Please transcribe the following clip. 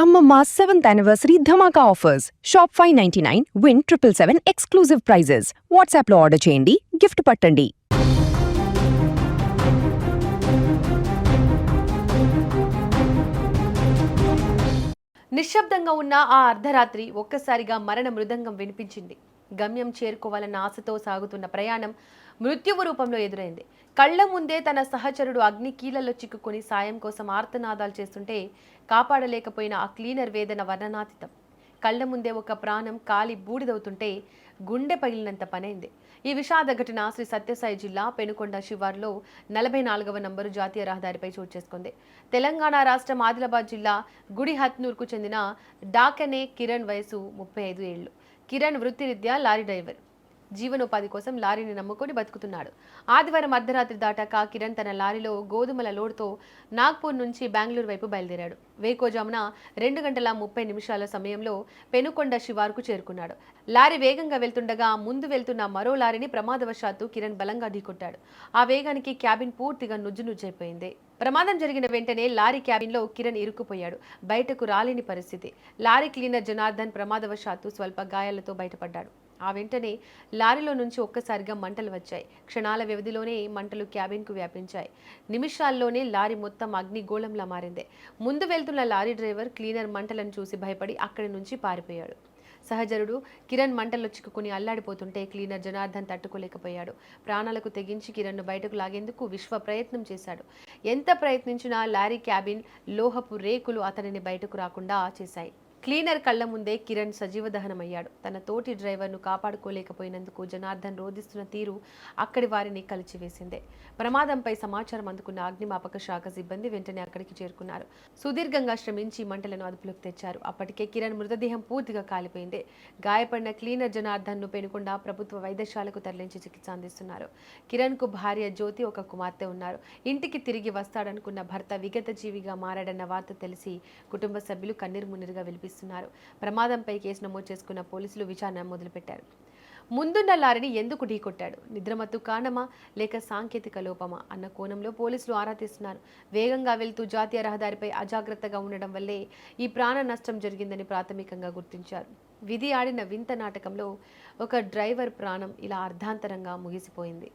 Amma 7th anniversary Dhamaka offers. Shop 599, win 777 exclusive prizes. WhatsApp లో order చేయండి, gift పట్టండి. నిశ్శబ్దంగా ఉన్న ఆ అర్ధరాత్రి ఒక్కసారిగా మరణ మృదంగం వినిపించింది. గమ్యం చేరుకోవాలన్న ఆశతో సాగుతున్న ప్రయాణం మృత్యువు రూపంలో ఎదురైంది. కళ్ల ముందే తన సహచరుడు అగ్ని కీలలో చిక్కుకొని సాయం కోసం ఆర్తనాదాలు చేస్తుంటే కాపాడలేకపోయిన ఆ క్లీనర్ వేదన వర్ణనాతీతం. కళ్ల ముందే ఒక ప్రాణం కాలి బూడిదవుతుంటే గుండె పగిలినంత పనైంది. ఈ విషాద ఘటన శ్రీ సత్యసాయి జిల్లా పెనుకొండ శివార్లో 44వ నంబరు జాతీయ రహదారిపై చోటు చేసుకుంది. తెలంగాణ రాష్ట్రం ఆదిలాబాద్ జిల్లా గుడిహత్నూర్కు చెందిన డాకనే కిరణ్ వయసు 35 ఏళ్లు. కిరణ్ వృత్తిరీత్యా లారీ డ్రైవర్. జీవనోపాధి కోసం లారీని నమ్ముకొని బతుకుతున్నాడు. ఆదివారం అర్ధరాత్రి దాటాక కిరణ్ తన లారీలో గోధుమల లోడ్తో నాగ్పూర్ నుంచి బెంగళూరు వైపు బయలుదేరాడు. వేకోజామున 2 గంటల 30 నిమిషాల సమయంలో పెనుకొండ శివారుకు చేరుకున్నాడు. లారీ వేగంగా వెళ్తుండగా ముందు వెళ్తున్న మరో లారీని ప్రమాదవశాత్తు కిరణ్ బలంగా ఢీకొట్టాడు. ఆ వేగానికి క్యాబిన్ పూర్తిగా నుజ్జునుజ్జైపోయింది. ప్రమాదం జరిగిన వెంటనే లారీ క్యాబిన్లో కిరణ్ ఇరుక్కుపోయాడు. బయటకు రాలేని పరిస్థితి. లారీ క్లీనర్ జనార్దన్ ప్రమాదవశాత్తు స్వల్ప గాయాలతో బయటపడ్డాడు. ఆ వెంటనే లారీలో నుంచి ఒక్కసారిగా మంటలు వచ్చాయి. క్షణాల వ్యవధిలోనే మంటలు క్యాబిన్కు వ్యాపించాయి. నిమిషాల్లోనే లారీ మొత్తం అగ్నిగోళంలా మారింది. ముందు వెళ్తున్న లారీ డ్రైవర్ క్లీనర్ మంటలను చూసి భయపడి అక్కడి నుంచి పారిపోయాడు. సహచరుడు కిరణ్ మంటల్లో చిక్కుకుని అల్లాడిపోతుంటే క్లీనర్ జనార్దన్ తట్టుకోలేకపోయాడు. ప్రాణాలకు తెగించి కిరణ్ను బయటకు లాగేందుకు విశ్వ ప్రయత్నం చేశాడు. ఎంత ప్రయత్నించినా లారీ క్యాబిన్ లోహపు రేకులు అతనిని బయటకు రాకుండా చేశాయి. క్లీనర్ కళ్ల ముందే కిరణ్ సజీవ దహనమయ్యాడు. తన తోటి డ్రైవర్ను కాపాడుకోలేకపోయినందుకు జనార్దన్ రోధిస్తున్న తీరు అక్కడి వారిని కలిచివేసిందే. ప్రమాదంపై సమాచారం అందుకున్న అగ్నిమాపక శాఖ సిబ్బంది వెంటనే అక్కడికి చేరుకున్నారు. సుదీర్ఘంగా శ్రమించి మంటలను అదుపులోకి తెచ్చారు. అప్పటికే కిరణ్ మృతదేహం పూర్తిగా కాలిపోయింది. గాయపడిన క్లీనర్ జనార్దన్ ను పెనుకొండ ప్రభుత్వ వైద్యశాలకు తరలించి చికిత్స అందిస్తున్నారు. కిరణ్ కు భార్య జ్యోతి, ఒక కుమార్తె ఉన్నారు. ఇంటికి తిరిగి వస్తాడనుకున్న భర్త విగత జీవిగా మారాడన్న వార్త తెలిసి కుటుంబ సభ్యులు కన్నీరు మున్నీరుగా వెలిపిస్తున్నారు. ప్రమాదంపై కేసు నమోదు చేసుకున్న పోలీసులు విచారణ మొదలుపెట్టారు. ముందున్న లారీని ఎందుకు ఢీకొట్టాడు? నిద్రమత్తు కారణమా లేక సాంకేతిక లోపమా అన్న కోణంలో పోలీసులు ఆరా తీస్తున్నారు. వేగంగా వెళ్తూ జాతీయ రహదారిపై అజాగ్రత్తగా ఉండడం వల్లే ఈ ప్రాణ నష్టం జరిగిందని ప్రాథమికంగా గుర్తించారు. విధి ఆడిన వింత నాటకంలో ఒక డ్రైవర్ ప్రాణం ఇలా అర్ధాంతరంగా ముగిసిపోయింది.